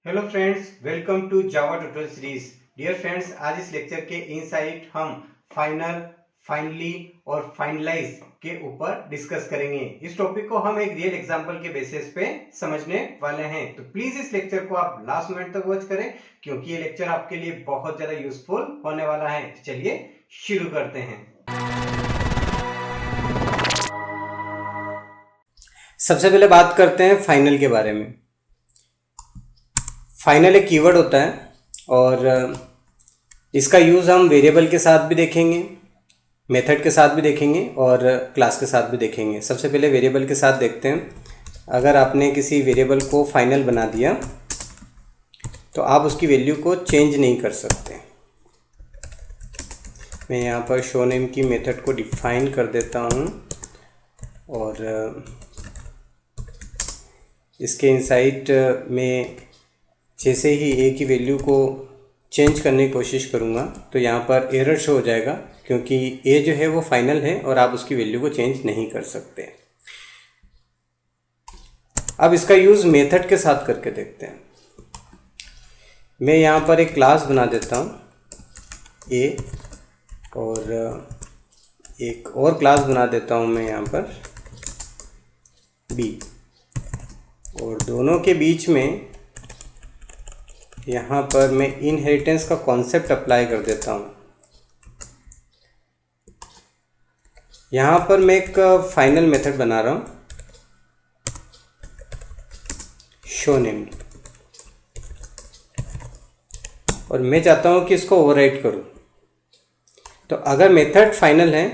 Hello friends, welcome to Java tutorial series. Dear friends, आज इस lecture के insight हम फाइनल, फाइनली और फाइनलाइज के ऊपर डिस्कस करेंगे। इस टॉपिक को हम एक रियल एग्जांपल के बेसिस पे समझने वाले हैं, तो प्लीज इस लेक्चर को आप लास्ट मिनट तक वॉच करें क्योंकि ये लेक्चर आपके लिए बहुत ज्यादा यूजफुल होने वाला है। तो चलिए शुरू करते हैं। सबसे पहले बात करते हैं फाइनल के बारे में। फाइनल एक कीवर्ड होता है और इसका यूज़ हम वेरिएबल के साथ भी देखेंगे, मेथड के साथ भी देखेंगे और क्लास के साथ भी देखेंगे। सबसे पहले वेरिएबल के साथ देखते हैं। अगर आपने किसी वेरिएबल को फाइनल बना दिया तो आप उसकी वैल्यू को चेंज नहीं कर सकते। मैं यहाँ पर शो नेम की मेथड को डिफाइन कर देता हूँ और इसके इनसाइट में जैसे ही ए की वैल्यू को चेंज करने की कोशिश करूँगा तो यहाँ पर एरर शो हो जाएगा क्योंकि ए जो है वो फाइनल है और आप उसकी वैल्यू को चेंज नहीं कर सकते। अब इसका यूज़ मेथड के साथ करके देखते हैं। मैं यहाँ पर एक क्लास बना देता हूँ ए और एक और क्लास बना देता हूँ मैं यहाँ पर बी, और दोनों के बीच में यहाँ पर मैं इनहेरिटेंस का कॉन्सेप्ट अप्लाई कर देता हूँ। यहाँ पर मैं एक फाइनल मेथड बना रहा हूँ शो नेम, और मैं चाहता हूँ कि इसको ओवरराइट करूँ। तो अगर मेथड फाइनल है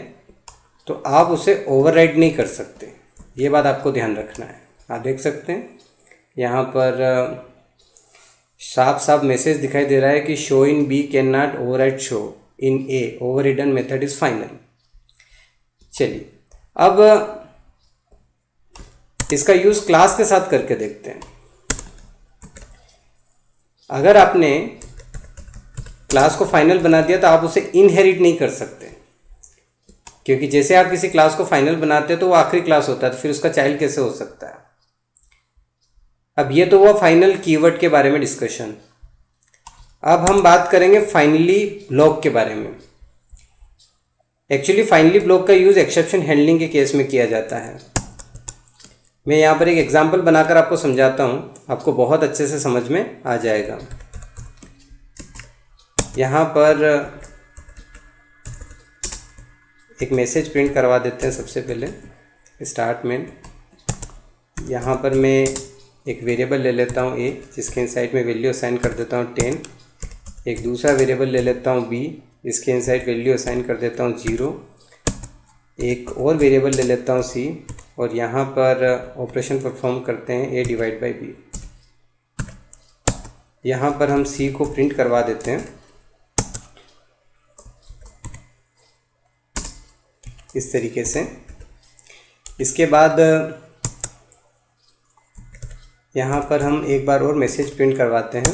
तो आप उसे ओवरराइट नहीं कर सकते, ये बात आपको ध्यान रखना है। आप देख सकते हैं यहाँ पर साफ साफ मैसेज दिखाई दे रहा है कि show in B can not override show in A, overridden method is final. चलिए अब इसका यूज क्लास के साथ करके देखते हैं। अगर आपने क्लास को फाइनल बना दिया तो आप उसे इनहेरिट नहीं कर सकते, क्योंकि जैसे आप किसी क्लास को फाइनल बनाते हैं तो वो आखिरी क्लास होता है, तो फिर उसका चाइल्ड कैसे हो सकता है। अब ये तो हुआ फाइनल कीवर्ड के बारे में डिस्कशन। अब हम बात करेंगे फाइनली ब्लॉक के बारे में। एक्चुअली फाइनली ब्लॉक का यूज़ एक्सेप्शन हैंडलिंग के केस में किया जाता है। मैं यहाँ पर एक एग्जांपल बनाकर आपको समझाता हूँ, आपको बहुत अच्छे से समझ में आ जाएगा। यहाँ पर एक मैसेज प्रिंट करवा देते हैं। सबसे पहले स्टार्ट में यहाँ पर मैं एक वेरिएबल ले लेता हूँ ए, जिसके इनसाइड में वैल्यू असाइन कर देता हूँ 10। एक दूसरा वेरिएबल ले लेता हूँ बी, इसके इनसाइड वैल्यू असाइन कर देता हूँ 0। एक और वेरिएबल ले लेता हूँ सी, और यहाँ पर ऑपरेशन परफॉर्म करते हैं ए डिवाइड बाई बी। यहाँ पर हम सी को प्रिंट करवा देते हैं इस तरीके से। इसके बाद यहाँ पर हम एक बार और मैसेज प्रिंट करवाते हैं।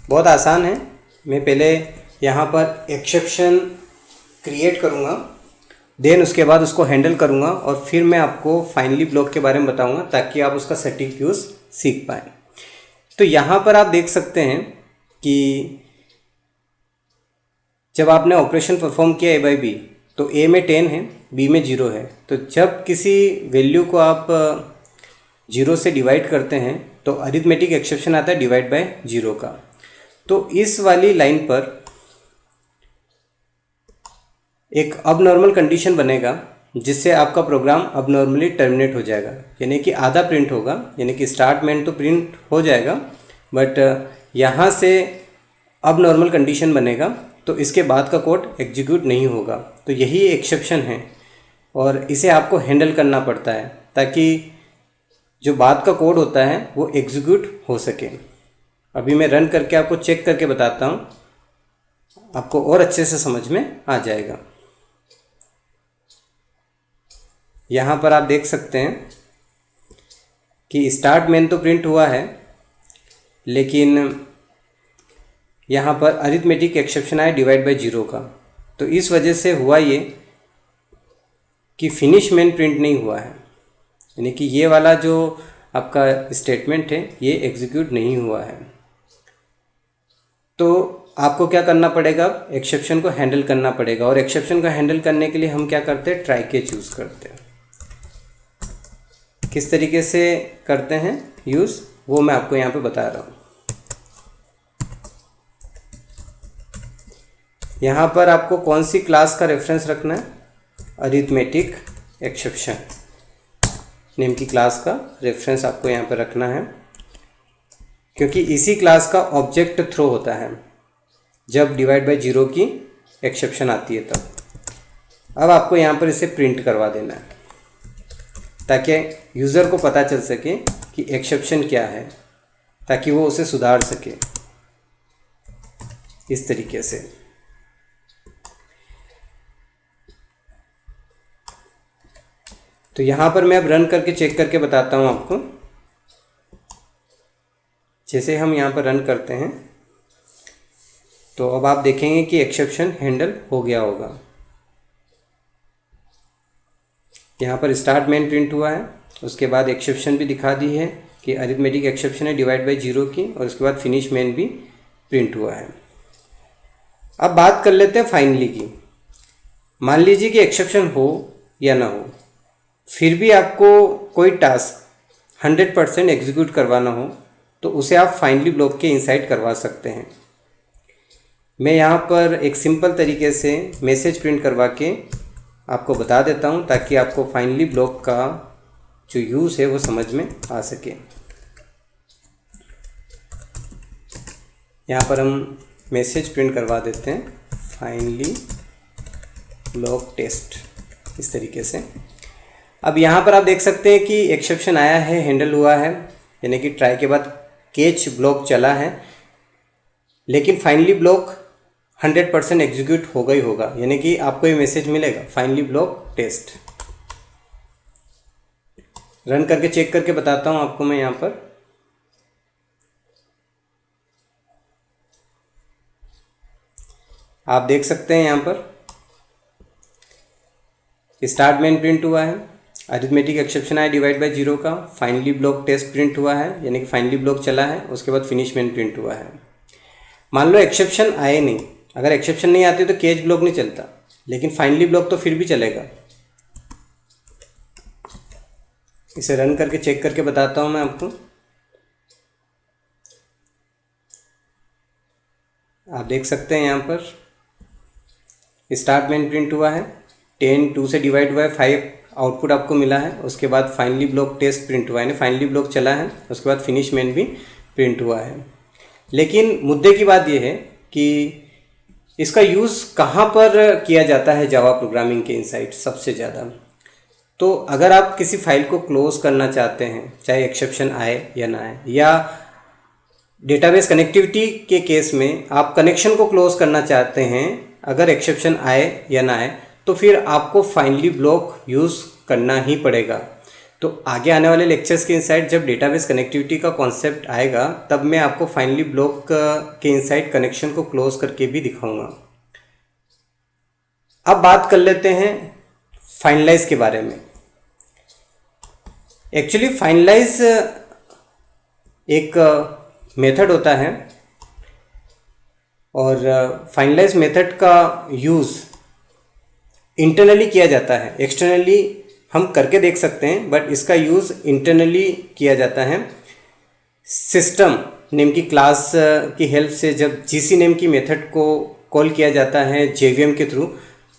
बहुत आसान है। मैं पहले यहाँ पर एक्सेप्शन क्रिएट करूँगा, देन उसके बाद उसको हैंडल करूँगा और फिर मैं आपको फाइनली ब्लॉक के बारे में बताऊँगा ताकि आप उसका सटीक यूज़ सीख पाएँ। तो यहाँ पर आप देख सकते हैं कि जब आपने ऑपरेशन परफॉर्म किया ए बाई बी तो ए में 10 है, बी में 0 है। तो जब किसी वैल्यू को आप 0 से डिवाइड करते हैं तो अरिथमेटिक एक्सेप्शन आता है डिवाइड बाय 0 का। तो इस वाली लाइन पर एक अबनॉर्मल कंडीशन बनेगा जिससे आपका प्रोग्राम अबनॉर्मली टर्मिनेट हो जाएगा, यानी कि आधा प्रिंट होगा, यानी कि स्टार्टमेंट तो प्रिंट हो जाएगा बट यहाँ से अबनॉर्मल कंडीशन बनेगा, तो इसके बाद का कोड एग्जीक्यूट नहीं होगा। तो यही एक्सेप्शन है और इसे आपको हैंडल करना पड़ता है ताकि जो बाद का कोड होता है वो एग्जीक्यूट हो सके। अभी मैं रन करके आपको चेक करके बताता हूँ, आपको और अच्छे से समझ में आ जाएगा। यहाँ पर आप देख सकते हैं कि स्टार्ट मेन तो प्रिंट हुआ है, लेकिन यहाँ पर अरिथमेटिक एक्सेप्शन आया डिवाइड बाय 0 का। तो इस वजह से हुआ ये कि फिनिश मेन प्रिंट नहीं हुआ है, यानी कि ये वाला जो आपका स्टेटमेंट है ये एग्जीक्यूट नहीं हुआ है। तो आपको क्या करना पड़ेगा, एक्सेप्शन को हैंडल करना पड़ेगा। और एक्सेप्शन को हैंडल करने के लिए हम क्या करते हैं, ट्राई के चूज़ करते हैं। किस तरीके से करते हैं यूज़, वो मैं आपको यहाँ पे बता रहा हूँ। यहाँ पर आपको कौन सी क्लास का रेफरेंस रखना है, अरिथमेटिक एक्सेप्शन नेम की क्लास का रेफरेंस आपको यहाँ पर रखना है, क्योंकि इसी क्लास का ऑब्जेक्ट थ्रो होता है जब डिवाइड बाय जीरो की एक्सेप्शन आती है तब। अब आपको यहाँ पर इसे प्रिंट करवा देना है ताकि यूज़र को पता चल सके कि एक्सेप्शन क्या है, ताकि वो उसे सुधार सके। इस तरीके से तो यहाँ पर मैं अब रन करके चेक करके बताता हूँ आपको। जैसे हम यहाँ पर रन करते हैं तो अब आप देखेंगे कि एक्सेप्शन हैंडल हो गया होगा। यहाँ पर स्टार्ट मेन प्रिंट हुआ है, उसके बाद एक्सेप्शन भी दिखा दी है कि अरिथमेटिक एक्सेप्शन है डिवाइड बाय जीरो की, और उसके बाद फिनिश मेन भी प्रिंट हुआ है। अब बात कर लेते हैं फाइनली की। मान लीजिए कि एक्सेप्शन हो या ना हो, फिर भी आपको कोई टास्क 100% एग्जीक्यूट करवाना हो तो उसे आप फाइनली ब्लॉक के इनसाइड करवा सकते हैं। मैं यहाँ पर एक सिंपल तरीके से मैसेज प्रिंट करवा के आपको बता देता हूँ ताकि आपको फाइनली ब्लॉक का जो यूज़ है वो समझ में आ सके। यहाँ पर हम मैसेज प्रिंट करवा देते हैं, फाइनली ब्लॉक टेस्ट, इस तरीके से। अब यहाँ पर आप देख सकते हैं कि एक्सेप्शन आया है, हैंडल हुआ है, यानी कि ट्राई के बाद कैच ब्लॉक चला है, लेकिन फाइनली ब्लॉक 100% एग्जीक्यूट होगा ही होगा, यानी कि आपको ये मैसेज मिलेगा फाइनली ब्लॉक टेस्ट। रन करके चेक करके बताता हूँ आपको मैं यहाँ पर। आप देख सकते हैं यहाँ पर स्टार्ट मेन प्रिंट हुआ है, अरिथमेटिक एक्सेप्शन आया डिवाइड बाय जीरो का, फाइनली ब्लॉक टेस्ट प्रिंट हुआ है, यानी कि फाइनली ब्लॉक चला है, उसके बाद फिनिश मेन प्रिंट हुआ है। मान लो एक्सेप्शन आए नहीं, अगर एक्सेप्शन नहीं आती तो कैच ब्लॉक नहीं चलता, लेकिन फाइनली ब्लॉक तो फिर भी चलेगा। इसे रन करके चेक करके बताता हूँ मैं आपको। आप देख सकते हैं यहाँ पर स्टार्ट मेन प्रिंट हुआ है, 10 2 से डिवाइड हुआ है, 5 आउटपुट आपको मिला है, उसके बाद फाइनली ब्लॉक टेस्ट प्रिंट हुआ है, यानी फाइनली ब्लॉक चला है, उसके बाद फिनिश मेन भी प्रिंट हुआ है। लेकिन मुद्दे की बात यह है कि इसका यूज़ कहाँ पर किया जाता है जावा प्रोग्रामिंग के इनसाइड सबसे ज़्यादा। तो अगर आप किसी फाइल को क्लोज करना चाहते हैं, चाहे एक्सेप्शन आए या ना आए, या डेटाबेस कनेक्टिविटी के केस में आप कनेक्शन को क्लोज करना चाहते हैं, अगर एक्सेप्शन आए या ना आए, तो फिर आपको फाइनली ब्लॉक यूज़ करना ही पड़ेगा। तो आगे आने वाले लेक्चर्स के इनसाइड जब डेटाबेस कनेक्टिविटी का कॉन्सेप्ट आएगा तब मैं आपको फाइनली ब्लॉक के इनसाइड कनेक्शन को क्लोज करके भी दिखाऊंगा। अब बात कर लेते हैं फाइनलाइज के बारे में। एक्चुअली फाइनलाइज एक मेथड होता है, और फाइनलाइज मेथड का यूज़ इंटरनली किया जाता है, एक्सटर्नली हम करके देख सकते हैं, बट इसका यूज़ इंटरनली किया जाता है। सिस्टम नेम की क्लास की हेल्प से जब जीसी नेम की मेथड को कॉल किया जाता है जेवीएम के थ्रू,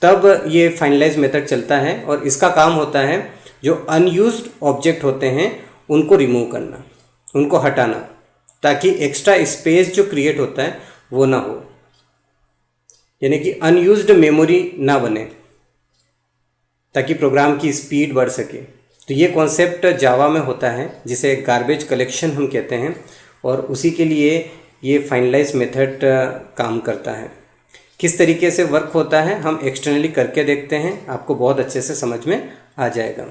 तब ये फाइनलाइज मेथड चलता है, और इसका काम होता है जो अनयूज्ड ऑब्जेक्ट होते हैं उनको रिमूव करना, उनको हटाना, ताकि एक्स्ट्रा स्पेस जो क्रिएट होता है वो ना हो, यानी कि अनयूज्ड मेमोरी ना बने, ताकि प्रोग्राम की स्पीड बढ़ सके। तो ये कॉन्सेप्ट जावा में होता है जिसे गार्बेज कलेक्शन हम कहते हैं, और उसी के लिए ये फाइनलाइज मेथड काम करता है। किस तरीके से वर्क होता है हम एक्सटर्नली करके देखते हैं, आपको बहुत अच्छे से समझ में आ जाएगा।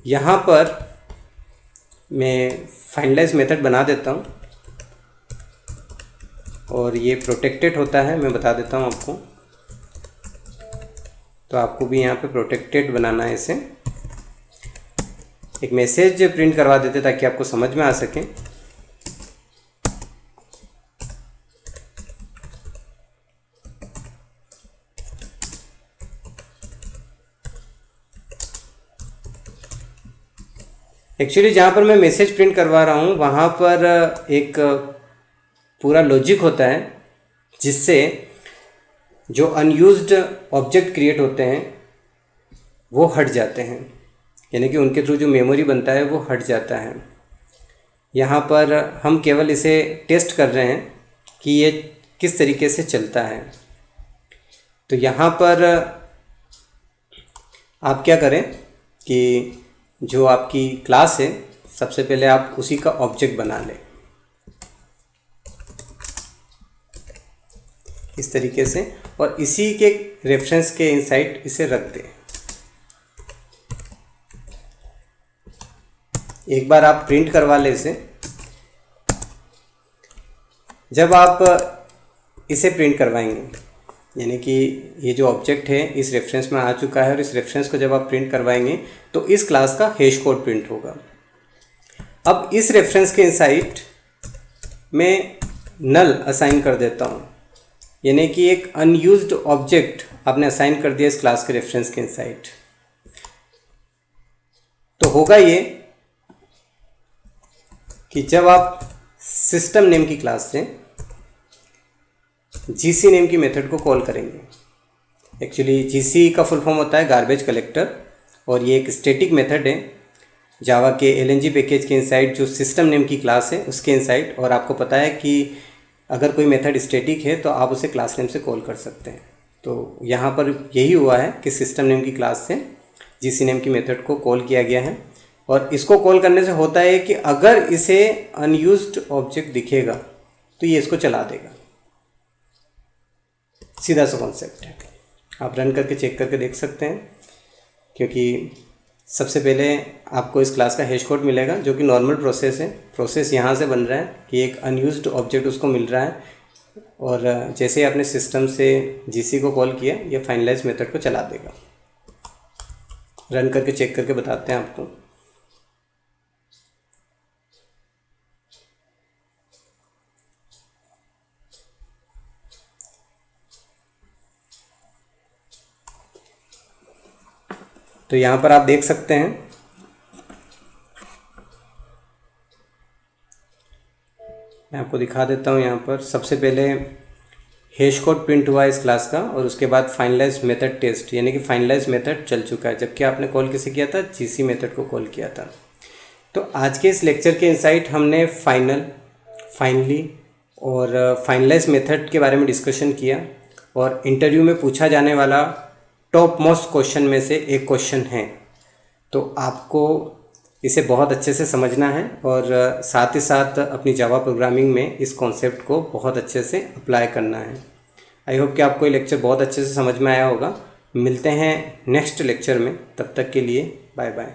यहाँ पर मैं फाइनलाइज मेथड बना देता हूँ, और ये प्रोटेक्टेड होता है, मैं बता देता हूँ आपको। तो आपको भी यहाँ पे प्रोटेक्टेड बनाना है इसे। एक मैसेज प्रिंट करवा देते ताकि आपको समझ में आ सके। एक्चुअली जहाँ पर मैं मैसेज प्रिंट करवा रहा हूँ वहाँ पर एक पूरा लॉजिक होता है जिससे जो अनयूज्ड ऑब्जेक्ट क्रिएट होते हैं वो हट जाते हैं, यानी कि उनके थ्रू जो मेमोरी बनता है वो हट जाता है। यहाँ पर हम केवल इसे टेस्ट कर रहे हैं कि ये किस तरीके से चलता है। तो यहाँ पर आप क्या करें कि जो आपकी क्लास है सबसे पहले आप उसी का ऑब्जेक्ट बना लें इस तरीके से, और इसी के रेफरेंस के इनसाइड इसे रख दें। एक बार आप प्रिंट करवा लें इसे। जब आप इसे प्रिंट करवाएंगे, यानी कि ये जो ऑब्जेक्ट है इस रेफरेंस में आ चुका है और इस रेफरेंस को जब आप प्रिंट करवाएंगे तो इस क्लास का हैश कोड प्रिंट होगा। अब इस रेफरेंस के इनसाइड मैं नल असाइन कर देता हूँ, यानी कि एक अनयूज्ड ऑब्जेक्ट आपने असाइन कर दिया इस क्लास के रेफरेंस के इनसाइड। तो होगा ये कि जब आप सिस्टम नेम की क्लास से जीसी नेम की मेथड को कॉल करेंगे, एक्चुअली जीसी का फुल फॉर्म होता है गार्बेज कलेक्टर, और ये एक स्टैटिक मेथड है जावा के एलएनजी पैकेज के इनसाइड जो सिस्टम नेम की क्लास है उसके इनसाइड। और आपको पता है कि अगर कोई मेथड स्टैटिक है तो आप उसे क्लास नेम से कॉल कर सकते हैं। तो यहाँ पर यही हुआ है कि सिस्टम नेम की क्लास से जीसी नेम की मेथड को कॉल किया गया है, और इसको कॉल करने से होता है कि अगर इसे अनयूज्ड ऑब्जेक्ट दिखेगा तो ये इसको चला देगा। सीधा सा कॉन्सेप्ट है, आप रन करके चेक करके देख सकते हैं। क्योंकि सबसे पहले आपको इस क्लास का हैश कोड मिलेगा जो कि नॉर्मल प्रोसेस है। प्रोसेस यहाँ से बन रहा है कि एक अनयूज्ड ऑब्जेक्ट उसको मिल रहा है, और जैसे ही आपने सिस्टम से जीसी को कॉल किया ये फाइनलाइज मेथड को चला देगा। रन करके चेक करके बताते हैं आपको। तो यहाँ पर आप देख सकते हैं मैं आपको दिखा देता हूँ। यहाँ पर सबसे पहले हैश कोड प्रिंट हुआ इस क्लास का, और उसके बाद फाइनलाइज मेथड टेस्ट, यानी कि फाइनलाइज मेथड चल चुका है, जबकि आपने कॉल किसे किया था, जीसी मेथड को कॉल किया था। तो आज के इस लेक्चर के इनसाइट हमने फाइनल, फाइनली और फाइनलाइज मेथड के बारे में डिस्कशन किया, और इंटरव्यू में पूछा जाने वाला टॉप मोस्ट क्वेश्चन में से एक क्वेश्चन है। तो आपको इसे बहुत अच्छे से समझना है, और साथ ही साथ अपनी जावा प्रोग्रामिंग में इस कॉन्सेप्ट को बहुत अच्छे से अप्लाई करना है। आई होप कि आपको ये लेक्चर बहुत अच्छे से समझ में आया होगा। मिलते हैं नेक्स्ट लेक्चर में, तब तक के लिए बाय बाय।